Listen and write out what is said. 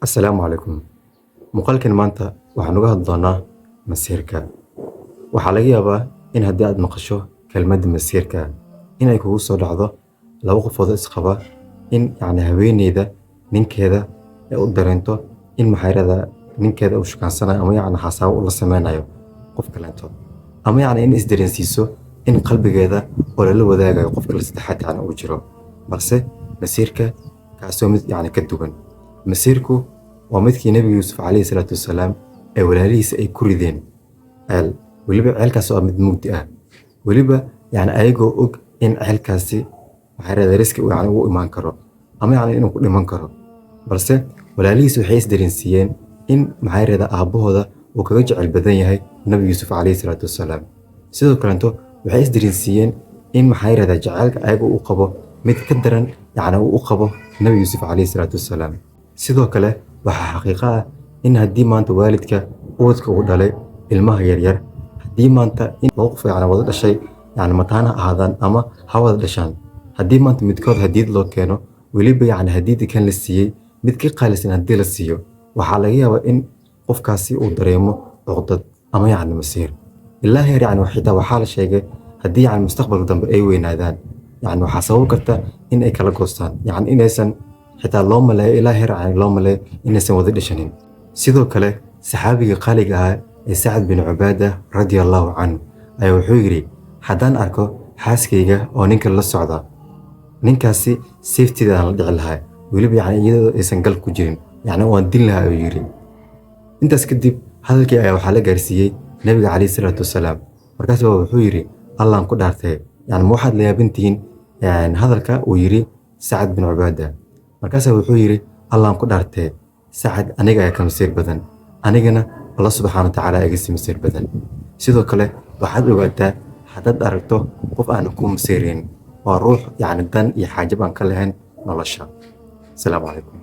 Assalaamu calaykum. Muuqaalkan maanta waxaan uga hadli doonaa masiirka. Waxaa laga yaabaa in haddii aad maqasho kelmadda masiirka inay kugu soo dhacdo laba qofood oo isqaba, in haweeneyda ninkeeda ay u dareento in ninkeeda uu shukaansanayo ama xasaabo ula sameynayo qof kaleeto, ama in isdareensiiso in qalbigeeda oo lala wadaagayo qof kale saddexaad uu jiro, balse masiirka kaasoo mid ka duwan. Masiirku waa midkii Nabi Yuusuf calayhi salaatu wasalaam ee walaalihiisa ay ku rideen ceel, weliba ceelkaas oo mid mugdi ah, weliba ayagoo og in ceelkaasi riski uu imaan karo ama inuu ku dhiman karo, balse walaalihiisa waxay isdareensiiyeen in aabbahooda uu kaga jecel badan yahay Nabi Yuusuf calayhi salaatu wasalaam. Sidoo kaleeto waxay isdareensiiyeen in jacaylka ayaga uu qabo mid ka daran uu u qabo Nabi Yuusuf calayhi salaatu wasalaam. Sidoo kale waxaa xaqiiqo ah in haddii maanta waalidka ubadka uu dhalay ilmaha yaryar, haddii maanta in laba qof wada dhashay mataana ahaadaan ama ha wada dhashaan, haddii maanta midkood hadiyad loo keeno, weliba hadiyada kan la siiyey mid ka qaalisan haddii la siiyo, waxaa laga yaabaa in qofkaasi uu dareemo cuqdad ama masiir. Ilaa heer xitaa waxaa la sheegay haddii mustaqbalka dambe ay weynaadaan, waxaa sababi karta in ay kala goostaan, inaysan xitaa loo maleeyo ilaa heer loo maleeyo inaysan wada dhashanin. Sidoo kale saxaabiga qaaliga ah ee Sacad bin Cubaada radiyallahu canhu ayaa wuxuu yiri, haddaan arko xaaskayga oo ninka la socda, ninkaasi seeftiida aan la dhici lahaa, weliba iyadoo aysan gal ku jirin, waan dil lahaa ayuu yiri. Intaas kadib hadalkii ayaa waxaa la gaarsiiyey Nabiga calayhi salaatu wasalaam. Markaas wuxuu yiri, Allahn ku dhaartay, ma waxaad la yaabantihiin hadalka uu yiri Sacad bin Cubaada. Markaas wuxuu yiri, Allahn ku dhaartay, Sacad aniga ayaa ka masiir badan, anigana Allah subxaanahu wa tacaala iga sii masiir badan. Sidoo kale waxaad ogaataa haddaad aragto qof aan ku masiirin, waa ruux dan iyo xaajab aan ka lahayn nolosha. Assalaamu calaykum.